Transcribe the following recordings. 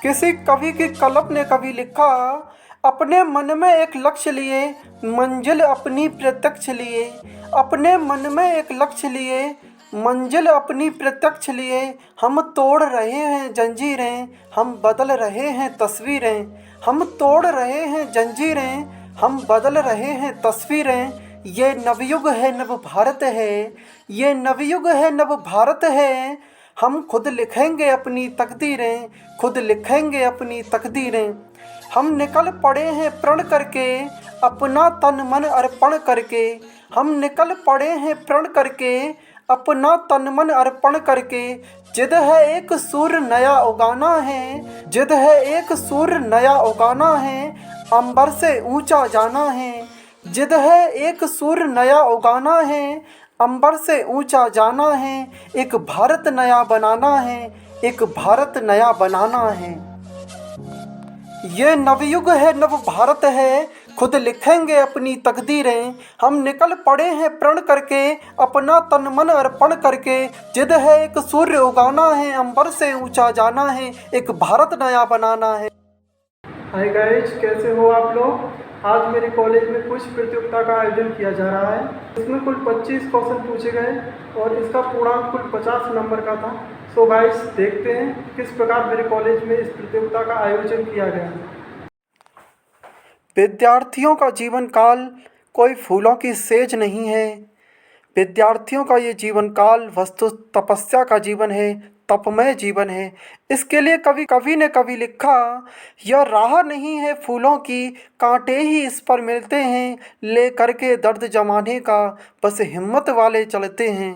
किसी कवि की कलम ने कभी लिखा, अपने मन में एक लक्ष्य लिए मंजिल अपनी प्रत्यक्ष लिए। अपने मन में एक लक्ष्य लिए मंजिल अपनी प्रत्यक्ष लिए। हम तोड़ रहे हैं जंजीरें, हम बदल रहे हैं तस्वीरें। हम तोड़ रहे हैं जंजीरें, हम बदल रहे हैं तस्वीरें। ये नवयुग है नव भारत है, ये नवयुग है नव भारत है। हम खुद लिखेंगे अपनी तकदीरें, खुद लिखेंगे अपनी तकदीरें। हम निकल पड़े हैं प्रण करके, अपना तन मन अर्पण करके। हम निकल पड़े हैं प्रण करके, अपना तन मन अर्पण करके। जिद है एक सूर्य नया उगाना है, जिद है एक सूर्य नया उगाना है। अंबर से ऊंचा जाना है, जिद है एक सूर्य नया उगाना है। अंबर से ऊंचा जाना है, एक भारत नया बनाना है, एक भारत नया बनाना है। ये नवयुग है नव भारत है, खुद लिखेंगे अपनी तकदीरें। हम निकल पड़े हैं प्रण करके, अपना तन मन अर्पण करके। जिद है एक सूर्य उगाना है, अंबर से ऊंचा जाना है, एक भारत नया बनाना है। हाय गाइस, कैसे हो आप लोग। आज मेरे कॉलेज में कुछ प्रतियोगिता का आयोजन किया जा रहा है। इसमें कुल 25 क्वेश्चन पूछे गए और इसका पूर्णांक कुल 50 नंबर का था। सो गाइस, देखते हैं किस प्रकार मेरे कॉलेज में इस प्रतियोगिता का आयोजन किया गया। विद्यार्थियों का जीवन काल कोई फूलों की सेज नहीं है। विद्यार्थियों का ये जीवन काल वस्तु तपस्या का जीवन है, तपमय जीवन है। इसके लिए कवि ने कभी लिखा, यह राह नहीं है फूलों की, कांटे ही इस पर मिलते हैं। ले करके दर्द जमाने का बस हिम्मत वाले चलते हैं।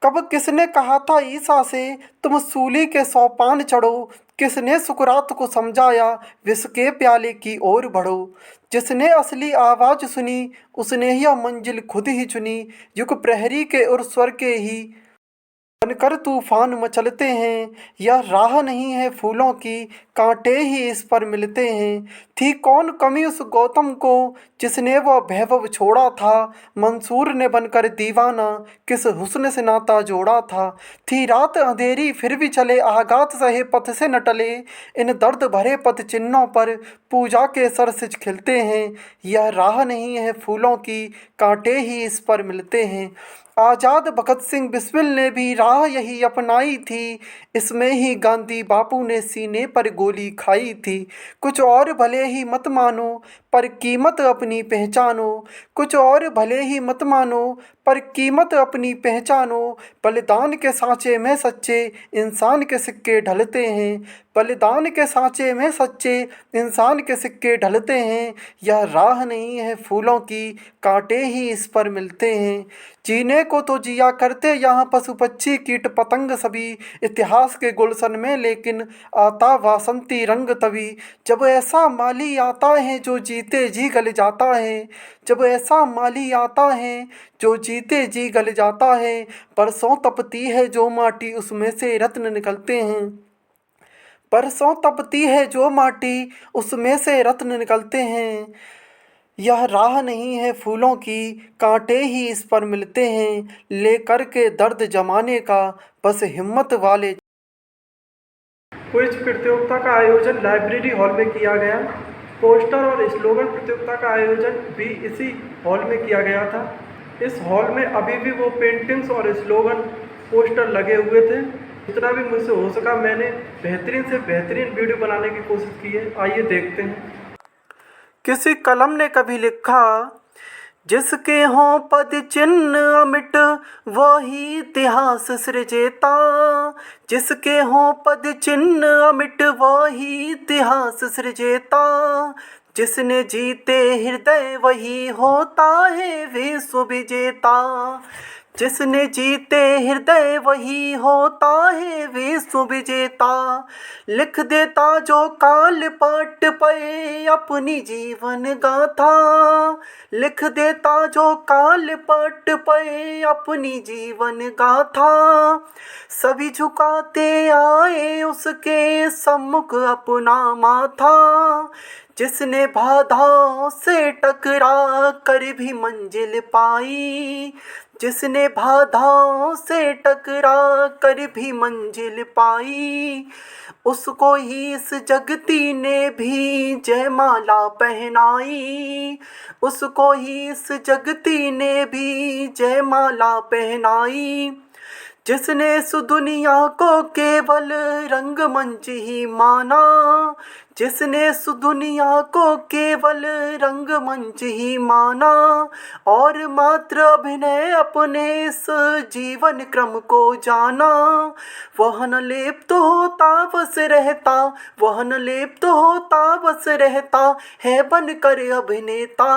कब किसने कहा था ईसा से, तुम सूली के सोपान चढ़ो। किसने सुकरात को समझाया, विष के प्याले की ओर बढ़ो। जिसने असली आवाज़ सुनी, उसने यह मंजिल खुद ही चुनी। युग प्रहरी के और स्वर के ही बनकर तूफान मचलते हैं। यह राह नहीं है फूलों की, कांटे ही इस पर मिलते हैं। थी कौन कमी उस गौतम को, जिसने वह वैभव छोड़ा था। मंसूर ने बनकर दीवाना, किस हुस्न से नाता जोड़ा था। थी रात अंधेरी फिर भी चले, आघात सहे पथ से न टले। इन दर्द भरे पथ चिन्हों पर पूजा के सरसिज खिलते हैं। यह राह नहीं है फूलों की, कांटे ही इस पर मिलते हैं। आज़ाद भगत सिंह बिस्मिल ने भी राह यही अपनाई थी। इसमें ही गांधी बापू ने सीने पर गोली खाई थी। कुछ और भले ही मत मानो, पर कीमत अपनी पहचानो। कुछ और भले ही मत मानो, पर कीमत अपनी पहचानो। बलिदान के सांचे में सच्चे इंसान के सिक्के ढलते हैं। बलिदान के सांचे में सच्चे इंसान के सिक्के ढलते हैं। यह राह नहीं है फूलों की, कांटे ही इस पर मिलते हैं। जीने को तो जिया करते यहाँ पशु पक्षी कीट पतंग सभी, इतिहास के गुलशन में लेकिन आता वासंती रंग तभी। जब ऐसा माली आता है जो जीते जी गल जाता है। जब ऐसा माली आता है जो जीते जी गल जाता है। बरसों तपती है जो माटी, उसमें से रत्न निकलते हैं। बरसों तपती है जो माटी, उसमें से रत्न निकलते हैं। यह राह नहीं है फूलों की, कांटे ही इस पर मिलते हैं। लेकर के दर्द जमाने का बस हिम्मत वाले। क्विज प्रतियोगिता का आयोजन लाइब्रेरी हॉल में किया गया। पोस्टर और स्लोगन प्रतियोगिता का आयोजन भी इसी हॉल में किया गया था। इस हॉल में अभी भी वो पेंटिंग्स और स्लोगन पोस्टर लगे हुए थे। जितना भी मुझसे हो सका मैंने बेहतरीन से बेहतरीन वीडियो बनाने की कोशिश की है। आइए देखते हैं। किसी कलम ने कभी लिखा, जिसके हों पद चिन्ह अमिट वही इतिहास सृजेता। जिसके हों पद चिन्ह अमिट वही इतिहास सृजेता। जिसने जीते हृदय वही होता है विश्व विजेता। जिसने जीते हृदय वही होता है विश्व विजेता। लिख देता जो काल पट पे अपनी जीवन गाथा। लिख देता जो काल पट पे अपनी जीवन गाथा। सभी झुकाते आए उसके सम्मुख अपना माथा। जिसने बाधाओं से टकरा कर भी मंजिल पाई। जिसने बाधाओं से टकरा कर भी मंजिल पाई, उसको ही इस जगती ने भी जयमाला पहनाई। उसको ही इस जगती ने भी जयमाला पहनाई। जिसने इस दुनिया को केवल रंगमंच ही माना, जिसने इस दुनिया को केवल रंगमंच ही माना, और मात्र अभिनय अपने इस जीवन क्रम को जाना। वह न लिप्त होता बस रहता, वह न लिप्त होता बस रहता है बनकर अभिनेता।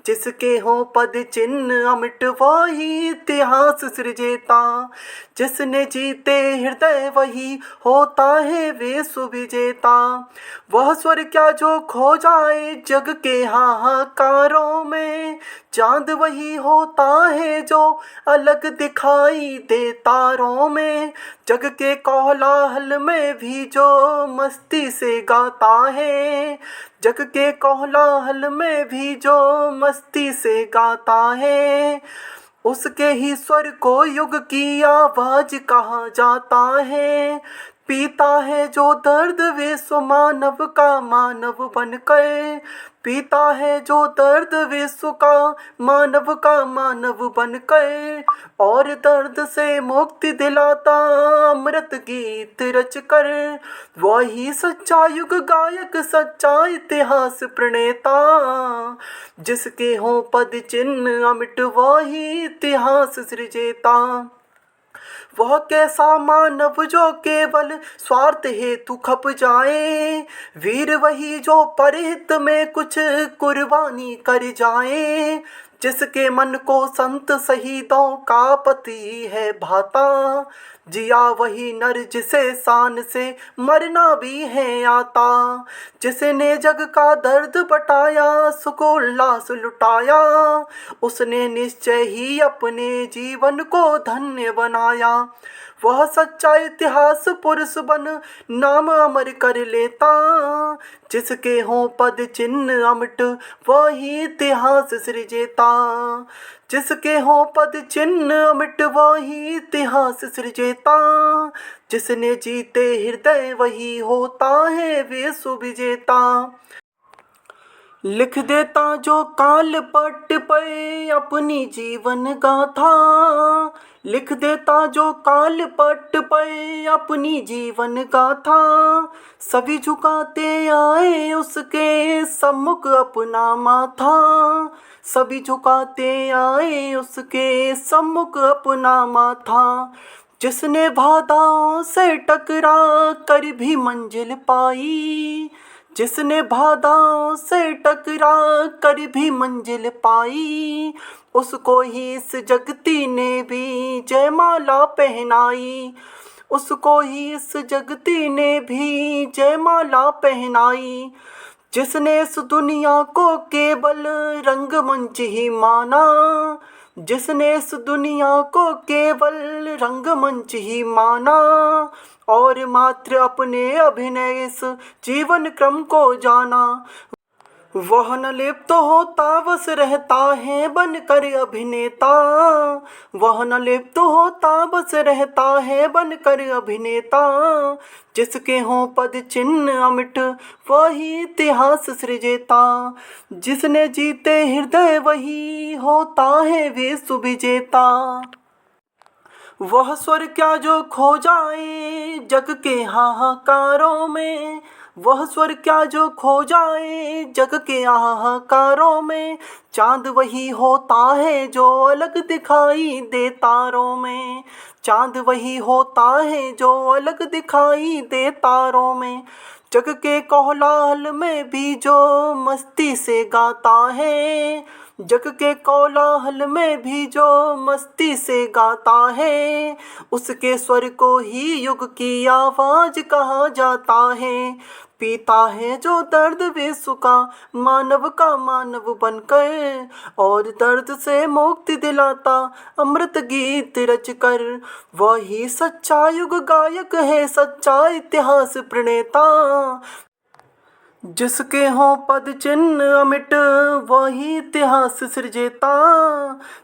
जिसके हो पद चिन्ह अमिट वही इतिहास सृजेता। जिसने जीते हृदय वही होता है वे सुविजेता। वह स्वर क्या जो खो जाए जग के हाहाकारों में, चांद वही होता है जो अलग दिखाई दे तारों में। जग के कोलाहल में भी जो मस्ती से गाता है, जग के कोलाहल में भी जो मस्ती से गाता है, उसके ही स्वर को युग की आवाज कहा जाता है। पीता है जो दर्द विश्व मानव का मानव बनकर, पीता है जो दर्द विश्व का मानव बनकर, और दर्द से मुक्ति दिलाता अमृत गीत रचकर। वही सच्चा युग गायक, सच्चा इतिहास प्रणेता। जिसके हो पद चिन्ह अमिट वही इतिहास सृजेता। वह कैसा मानव जो केवल स्वार्थ हेतु खप जाए, वीर वही जो परहित में कुछ कुर्बानी कर जाए। जिसके मन को संत शहीदों का पति है भाता, जिया वही नर जिसे शान से मरना भी है आता। जिसने जग का दर्द बटाया सुख उल्लास लुटाया, उसने निश्चय ही अपने जीवन को धन्य बनाया। वह सच्चा इतिहास पुरुष बन नाम अमर कर लेता। जिसके हो पद चिन्ह अमिट वही इतिहास सृजेता। जिसके हो पद चिन्ह अमिट वही इतिहास सृजेता। जिसने जीते हृदय वही होता है विश्व विजेता। लिख देता जो काल पट पे अपनी जीवन गाथा, लिख देता जो काल पट पे अपनी जीवन गाथा। सभी झुकाते आए उसके सम्मुख अपना माथा, सभी झुकाते आए उसके सम्मुख अपना माथा। जिसने बाधाओं से टकरा कर भी मंजिल पाई, जिसने बाधाओं से टकरा कर भी मंजिल पाई, उसको ही इस जगती ने भी जयमाला पहनाई। उसको ही इस जगती ने भी जयमाला पहनाई। जिसने इस दुनिया को केवल रंगमंच ही माना, जिसने इस दुनिया को केवल रंगमंच ही माना, और मात्र अपने अभिनय इस जीवन क्रम को जाना। वह न लिप्त होता बस रहता है बनकर अभिनेता। वह न लिप्त होता बस रहता है बनकर अभिनेता। जिसके हों पद चिन्ह अमिट वही इतिहास सृजेता। जिसने जीते हृदय वही होता है विश्व विजेता। वह स्वर क्या जो खो जाए जग के हाहाकारों में, वह स्वर क्या जो खो जाए जग के हाहाकारों में। चांद वही होता है जो अलग दिखाई दे तारों में, चांद वही होता है जो अलग दिखाई दे तारों में। जग के कोलाहल में भी जो मस्ती से गाता है, जग के कोलाहल में भी जो मस्ती से गाता है, उसके स्वर को ही युग की आवाज कहा जाता है। पीता है जो दर्द विश्व का मानव बनकर, और दर्द से मुक्ति दिलाता अमृत गीत रचकर। वही सच्चा युग गायक है, सच्चा इतिहास प्रणेता। जिसके हों पद चिन्ह अमिट वही इतिहास सृजेता।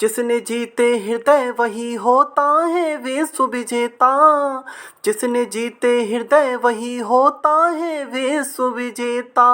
जिसने जीते हृदय वही होता है विश्व विजेता। जिसने जीते हृदय वही होता है विश्व विजेता।